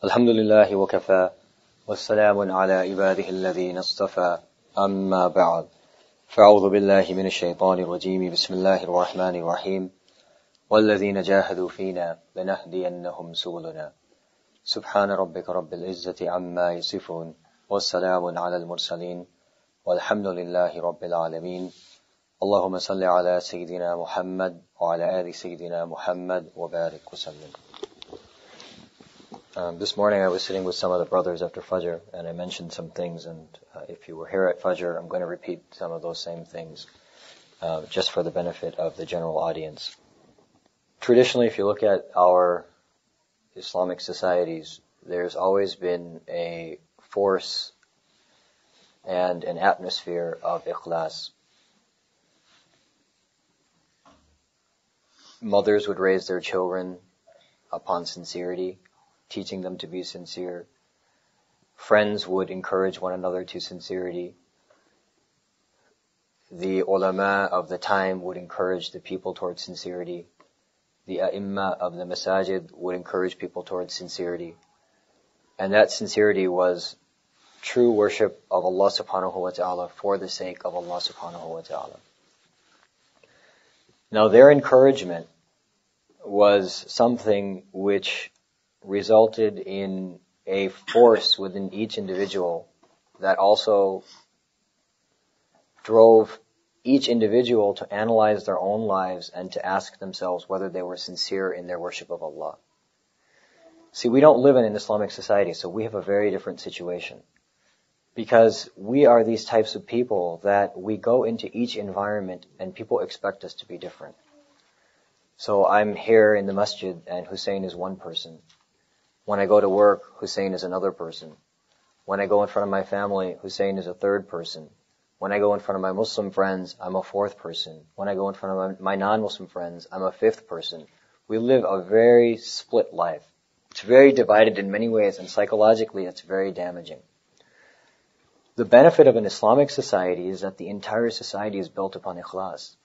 الحمد لله وكفى والسلام على عباده الذين اصطفى أما بعد فأعوذ بالله من الشيطان الرجيم بسم الله الرحمن الرحيم والذين جاهدوا فينا لنهدينهم سبلنا سبحان ربك رب العزة عما يصفون والسلام على المرسلين والحمد لله رب العالمين اللهم صل على سيدنا محمد وعلى آل سيدنا محمد وبارك وسلم. This morning I was sitting with some of the brothers after Fajr and I mentioned some things, and if you were here at Fajr, I'm going to repeat some of those same things just for the benefit of the general audience. Traditionally, if you look at our Islamic societies, there's always been a force and an atmosphere of ikhlas. Mothers would raise their children upon sincerity, teaching them to be sincere. Friends would encourage one another to sincerity. The ulama of the time would encourage the people towards sincerity. The a'imma of the masajid would encourage people towards sincerity. And that sincerity was true worship of Allah subhanahu wa ta'ala for the sake of Allah subhanahu wa ta'ala. Now their encouragement was something which resulted in a force within each individual that also drove each individual to analyze their own lives and to ask themselves whether they were sincere in their worship of Allah. See, we don't live in an Islamic society, so we have a very different situation. Because we are these types of people that we go into each environment and people expect us to be different. So I'm here in the masjid and Hussein is one person. When I go to work, Hussein is another person. When I go in front of my family, Hussein is a third person. When I go in front of my Muslim friends, I'm a fourth person. When I go in front of my non-Muslim friends, I'm a fifth person. We live a very split life. It's very divided in many ways, and psychologically it's very damaging. The benefit of an Islamic society is that the entire society is built upon ikhlas.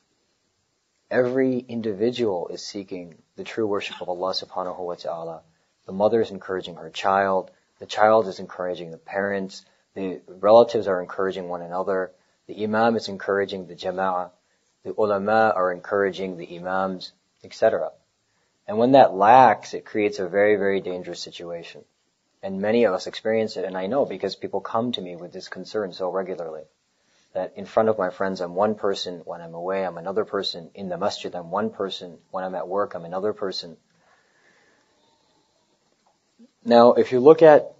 Every individual is seeking the true worship of Allah subhanahu wa ta'ala. The mother is encouraging her child. The child is encouraging the parents. The relatives are encouraging one another. The imam is encouraging the jama'ah. The ulama are encouraging the imams, etc. And when that lacks, it creates a very, very dangerous situation. And many of us experience it, and I know because people come to me with this concern so regularly. That in front of my friends, I'm one person. When I'm away, I'm another person. In the masjid, I'm one person. When I'm at work, I'm another person. Now, if you look at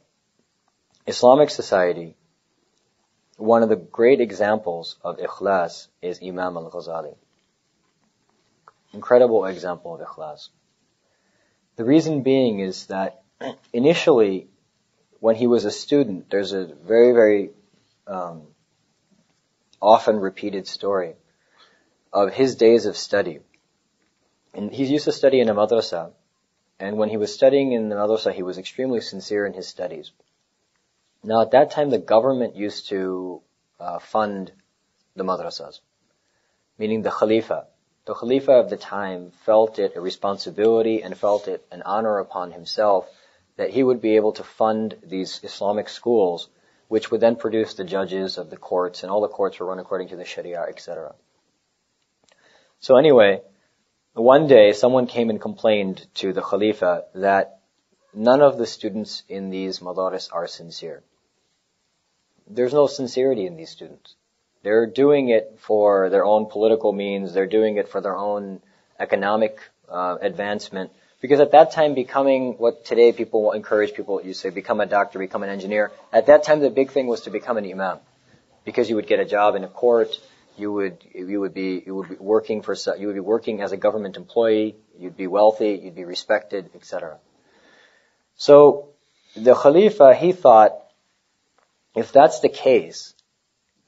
Islamic society, one of the great examples of ikhlas is Imam al-Ghazali. Incredible example of ikhlas. The reason being is that initially, when he was a student, there's a very, very often repeated story of his days of study. And he used to study in a madrasa. And when he was studying in the madrasa, he was extremely sincere in his studies. Now, at that time, the government used to fund the madrasas, meaning the Khalifa. The Khalifa of the time felt it a responsibility and felt it an honor upon himself that he would be able to fund these Islamic schools, which would then produce the judges of the courts, and all the courts were run according to the Sharia, etc. So anyway, one day someone came and complained to the Khalifa that none of the students in these madaris are sincere. There's no sincerity in these students. They're doing it for their own political means. They're doing it for their own economic advancement. Because at that time, becoming what today people will encourage people, you say, become a doctor, become an engineer. At that time, the big thing was to become an imam, because you would get a job in a court. You would be working as a government employee. You'd be wealthy. You'd be respected, etc. So the Khalifa, he thought, if that's the case,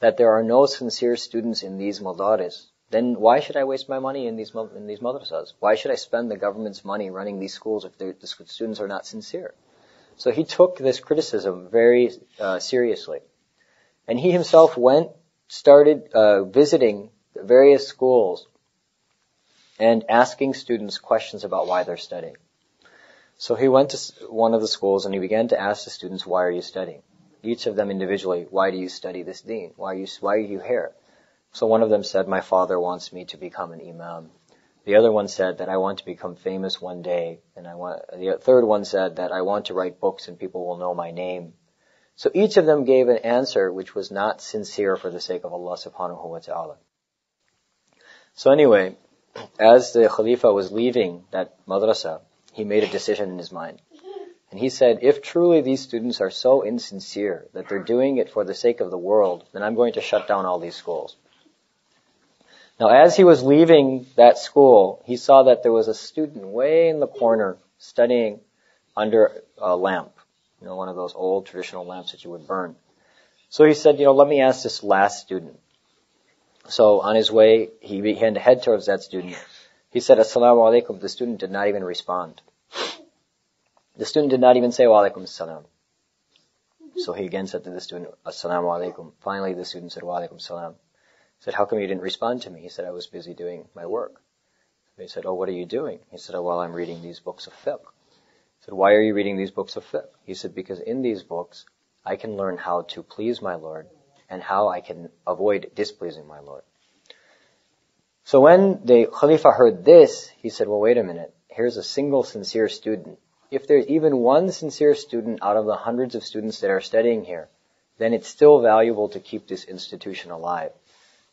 that there are no sincere students in these madaris, then why should I waste my money in these madrasas? Why should I spend the government's money running these schools if the students are not sincere? So he took this criticism very seriously. And he himself started visiting various schools and asking students questions about why they're studying. So he went to one of the schools and he began to ask the students, why are you studying? Each of them individually, why do you study this deen? Why are you here? So one of them said, my father wants me to become an imam. The other one said that I want to become famous one day. And the third one said that I want to write books and people will know my name. So each of them gave an answer which was not sincere for the sake of Allah subhanahu wa ta'ala. So anyway, as the Khalifa was leaving that madrasa, he made a decision in his mind. And he said, if truly these students are so insincere that they're doing it for the sake of the world, then I'm going to shut down all these schools. Now, as he was leaving that school, he saw that there was a student way in the corner studying under a lamp. One of those old traditional lamps that you would burn. So he said, let me ask this last student. So on his way, he began to head towards that student. He said, Assalamu alaikum. The student did not even respond. The student did not even say, Wa alaikum assalam. So he again said to the student, Assalamu alaikum. Finally, the student said, Wa alaikum assalam. He said, how come you didn't respond to me? He said, I was busy doing my work. He said, oh, what are you doing? He said, oh, well, I'm reading these books of fiqh. He said, why are you reading these books of fiqh? He said, because in these books, I can learn how to please my Lord and how I can avoid displeasing my Lord. So when the Khalifa heard this, he said, well, wait a minute. Here's a single sincere student. If there's even one sincere student out of the hundreds of students that are studying here, then it's still valuable to keep this institution alive.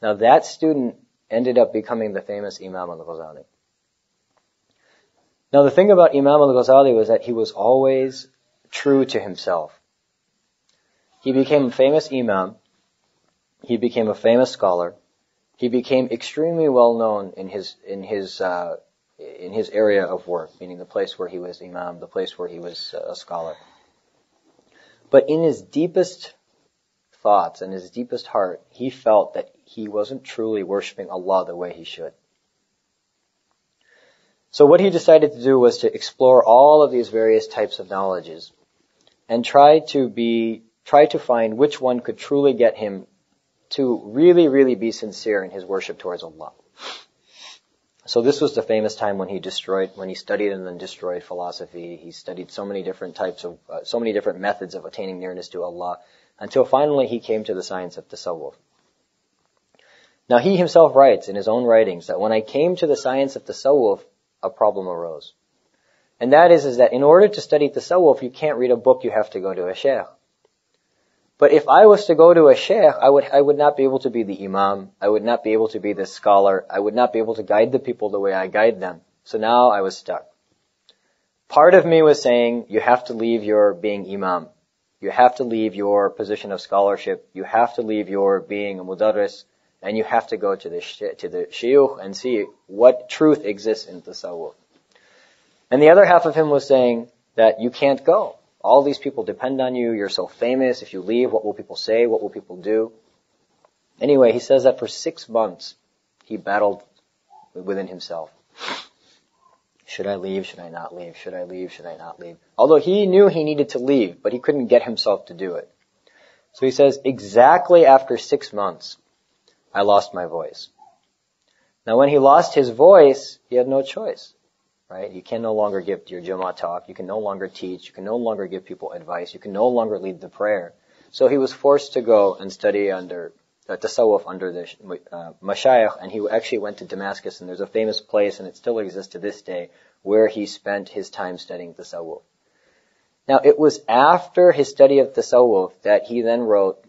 Now that student ended up becoming the famous Imam al-Ghazali. Now the thing about Imam al-Ghazali was that he was always true to himself. He became a famous Imam. He became a famous scholar. He became extremely well known in his area of work, meaning the place where he was Imam, the place where he was a scholar. But in his deepest thoughts and his deepest heart, he felt that he wasn't truly worshipping Allah the way he should. So what he decided to do was to explore all of these various types of knowledges and try to find which one could truly get him to really, really be sincere in his worship towards Allah. So this was the famous time when he studied and then destroyed philosophy. He studied so many different methods of attaining nearness to Allah, until finally he came to the science of tasawwuf. Now he himself writes in his own writings that when I came to the science of tasawwuf, a problem arose. And that is that in order to study tasawwuf, you can't read a book, you have to go to a shaykh. But if I was to go to a shaykh, I would not be able to be the imam, I would not be able to be the scholar, I would not be able to guide the people the way I guide them. So now I was stuck. Part of me was saying, you have to leave your being imam. You have to leave your position of scholarship. You have to leave your being a mudarris. And you have to go to the shayukh and see what truth exists in tasawwuf. And the other half of him was saying that you can't go. All these people depend on you. You're so famous. If you leave, what will people say? What will people do? Anyway, he says that for 6 months, he battled within himself. Should I leave? Should I not leave? Should I leave? Should I not leave? Although he knew he needed to leave, but he couldn't get himself to do it. So he says, exactly after 6 months, I lost my voice. Now when he lost his voice, he had no choice, right? You can no longer give your Jummah talk, you can no longer teach, you can no longer give people advice, you can no longer lead the prayer. So he was forced to go and study under tasawwuf under the mashayikh, and he actually went to Damascus, and there's a famous place, and it still exists to this day, where he spent his time studying tasawwuf. Now it was after his study of tasawwuf that he then wrote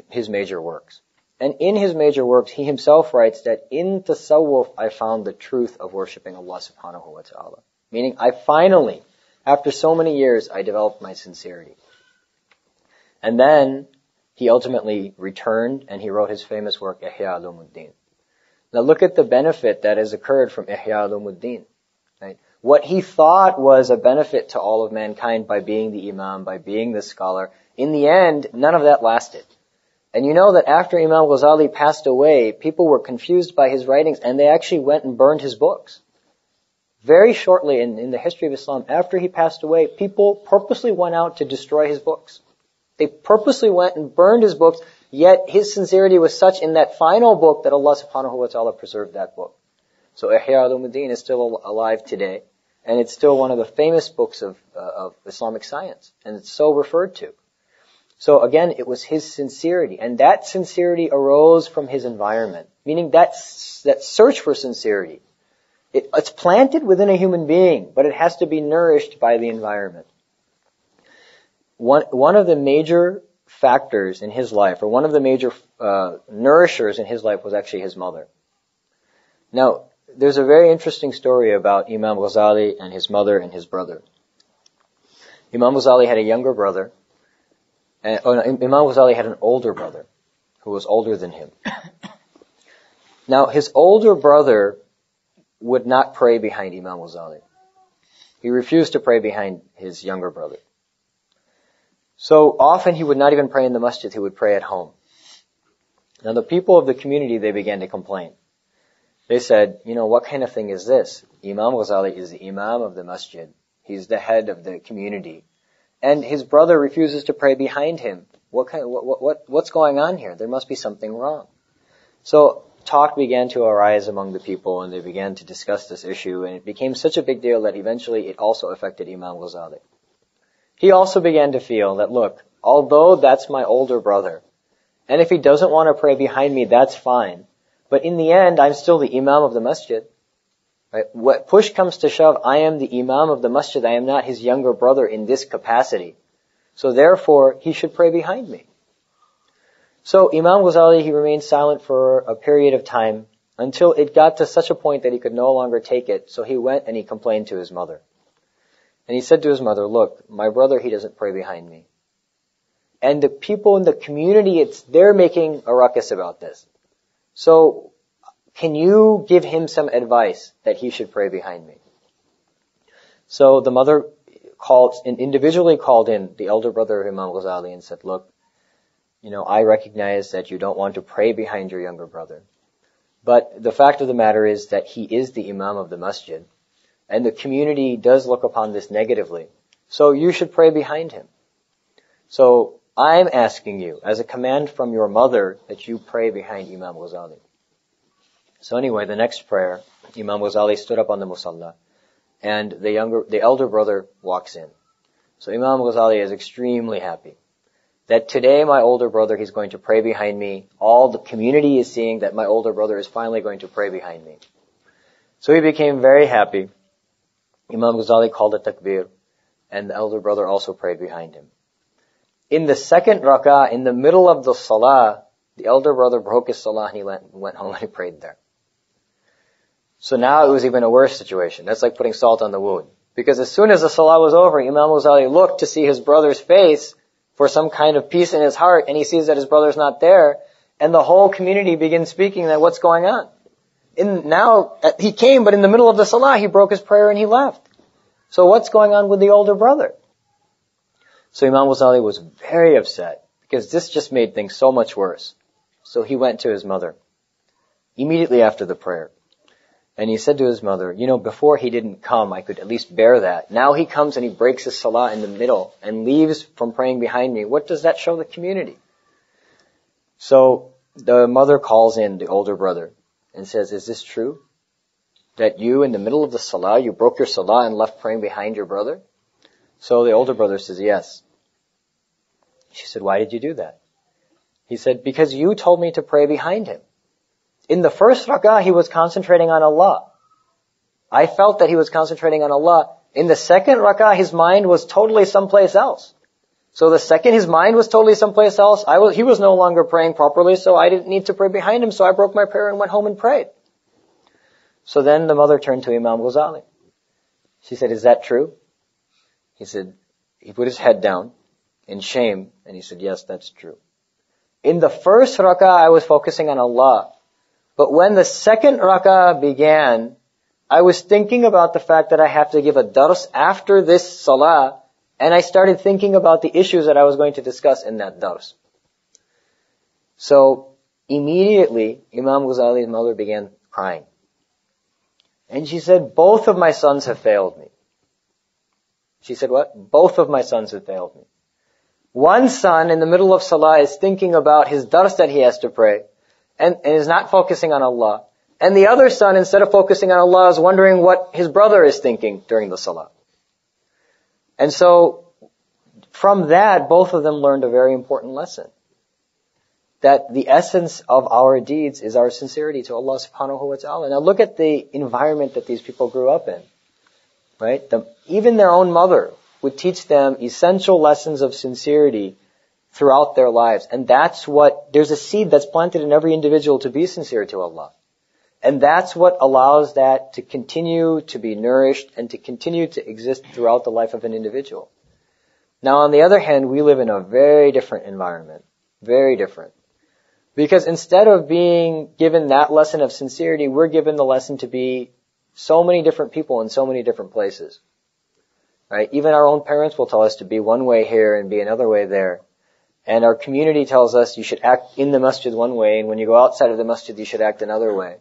his major works. And in his major works, he himself writes that in tasawwuf, I found the truth of worshipping Allah subhanahu wa ta'ala. Meaning, I finally, after so many years, I developed my sincerity. And then, he ultimately returned and he wrote his famous work, Ihya Ulumuddin. Now look at the benefit that has occurred from Ihya Ulumuddin. Right? What he thought was a benefit to all of mankind by being the imam, by being the scholar, in the end, none of that lasted. And you know that after Imam Ghazali passed away, people were confused by his writings and they actually went and burned his books. Very shortly in the history of Islam, after he passed away, people purposely went out to destroy his books. They purposely went and burned his books, yet his sincerity was such in that final book that Allah subhanahu wa ta'ala preserved that book. So Ihya Ulumuddin is still alive today. And it's still one of the famous books of Islamic science. And it's so referred to. So again, it was his sincerity. And that sincerity arose from his environment. Meaning that search for sincerity. It's planted within a human being, but it has to be nourished by the environment. One of the major factors in his life, or one of the major nourishers in his life, was actually his mother. Now, there's a very interesting story about Imam Ghazali and his mother and his brother. Imam Ghazali had a younger brother, Imam Ghazali had an older brother who was older than him. Now, his older brother would not pray behind Imam Ghazali. He refused to pray behind his younger brother. So often he would not even pray in the masjid, he would pray at home. Now the people of the community, they began to complain. They said, what kind of thing is this? Imam Ghazali is the imam of the masjid. He's the head of the community. And his brother refuses to pray behind him. What's going on here? There must be something wrong. So talk began to arise among the people, and they began to discuss this issue, and it became such a big deal that eventually it also affected Imam Ghazali. He also began to feel that, look, although that's my older brother, and if he doesn't want to pray behind me, that's fine. But in the end, I'm still the imam of the masjid. Right? What push comes to shove, I am the imam of the masjid. I am not his younger brother in this capacity. So therefore, he should pray behind me. So Imam Ghazali, he remained silent for a period of time until it got to such a point that he could no longer take it. So he went and he complained to his mother. And he said to his mother, look, my brother, he doesn't pray behind me. And the people in the community, they're making a ruckus about this. So, can you give him some advice that he should pray behind me? So the mother individually called in the elder brother of Imam Ghazali and said, look, I recognize that you don't want to pray behind your younger brother. But the fact of the matter is that he is the imam of the masjid. And the community does look upon this negatively. So you should pray behind him. So I'm asking you, as a command from your mother, that you pray behind Imam Ghazali. So anyway, the next prayer, Imam Ghazali stood up on the musalla, and the elder brother walks in. So Imam Ghazali is extremely happy that today my older brother, he's going to pray behind me. All the community is seeing that my older brother is finally going to pray behind me. So he became very happy. Imam Ghazali called a takbir, and the elder brother also prayed behind him. In the second rak'ah, in the middle of the salah, the elder brother broke his salah and he went home and he prayed there. So now it was even a worse situation. That's like putting salt on the wound. Because as soon as the salah was over, Imam Ghazali looked to see his brother's face for some kind of peace in his heart, and he sees that his brother's not there, and the whole community begins speaking that what's going on. Now, he came, but in the middle of the salah, he broke his prayer and he left. So what's going on with the older brother? So Imam Ghazali was very upset, because this just made things so much worse. So he went to his mother, immediately after the prayer. And he said to his mother, before he didn't come, I could at least bear that. Now he comes and he breaks his salah in the middle and leaves from praying behind me. What does that show the community? So the mother calls in the older brother and says, is this true? That you, in the middle of the salah, you broke your salah and left praying behind your brother? So the older brother says, yes. She said, why did you do that? He said, because you told me to pray behind him. In the first rak'ah, he was concentrating on Allah. I felt that he was concentrating on Allah. In the second rak'ah, his mind was totally someplace else. So the second his mind was totally someplace else, he was no longer praying properly, so I didn't need to pray behind him, so I broke my prayer and went home and prayed. So then the mother turned to Imam Ghazali. She said, is that true? He put his head down in shame, and he said, yes, that's true. In the first rak'ah, I was focusing on Allah. But when the second rak'ah began, I was thinking about the fact that I have to give a dars after this salah, and I started thinking about the issues that I was going to discuss in that dars. So immediately, Imam Ghazali's mother began crying. And she said, both of my sons have failed me. She said what? Both of my sons have failed me. One son in the middle of salah is thinking about his dars that he has to pray, and is not focusing on Allah. And the other son, instead of focusing on Allah, is wondering what his brother is thinking during the salah. And so, from that, both of them learned a very important lesson. That the essence of our deeds is our sincerity to Allah subhanahu wa ta'ala. Now look at the environment that these people grew up in. Right? Even their own mother would teach them essential lessons of sincerity throughout their lives. And there's a seed that's planted in every individual to be sincere to Allah. And that's what allows that to continue to be nourished and to continue to exist throughout the life of an individual. Now on the other hand, we live in a very different environment. Very different. Because instead of being given that lesson of sincerity, we're given the lesson to be so many different people in so many different places. Right? Even our own parents will tell us to be one way here and be another way there. And our community tells us you should act in the masjid one way, and when you go outside of the masjid, you should act another way.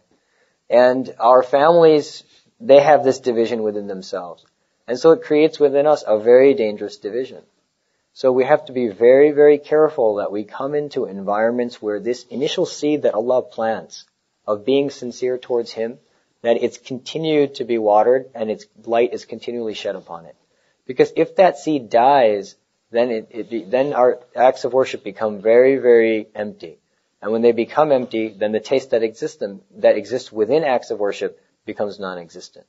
And our families, they have this division within themselves. And so it creates within us a very dangerous division. So we have to be very, very careful that we come into environments where this initial seed that Allah plants of being sincere towards Him, that it's continued to be watered and its light is continually shed upon it. Because if that seed dies, then our acts of worship become very, very empty. And when they become empty, then the taste that exists within acts of worship becomes non-existent.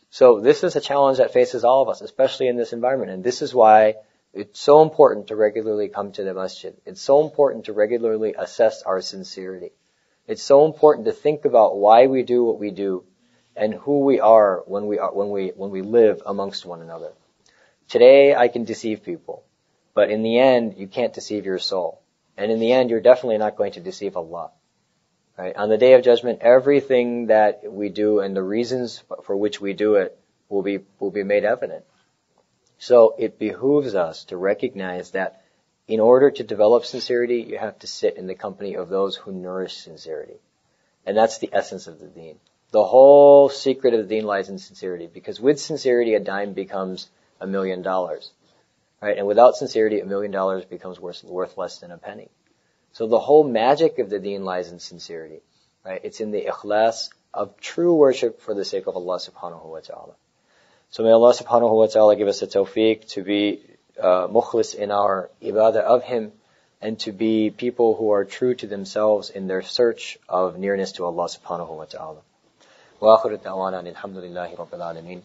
So this is a challenge that faces all of us, especially in this environment. And this is why it's so important to regularly come to the masjid. It's so important to regularly assess our sincerity. It's so important to think about why we do what we do and who we are when we live amongst one another. Today I can deceive people, but in the end you can't deceive your soul. And in the end you're definitely not going to deceive Allah. Right? On the Day of Judgment, everything that we do and the reasons for which we do it will be made evident. So it behooves us to recognize that in order to develop sincerity, you have to sit in the company of those who nourish sincerity. And that's the essence of the deen. The whole secret of the deen lies in sincerity, because with sincerity, a dime becomes $1 million. Right? And without sincerity, $1 million becomes worth less than a penny. So the whole magic of the deen lies in sincerity. Right? It's in the ikhlas of true worship for the sake of Allah subhanahu wa ta'ala. So may Allah subhanahu wa ta'ala give us the tawfiq to be mukhlis in our ibadah of Him, and to be people who are true to themselves in their search of nearness to Allah subhanahu wa ta'ala. Wa akhiru da'wana alhamdulillahi rabbil alameen.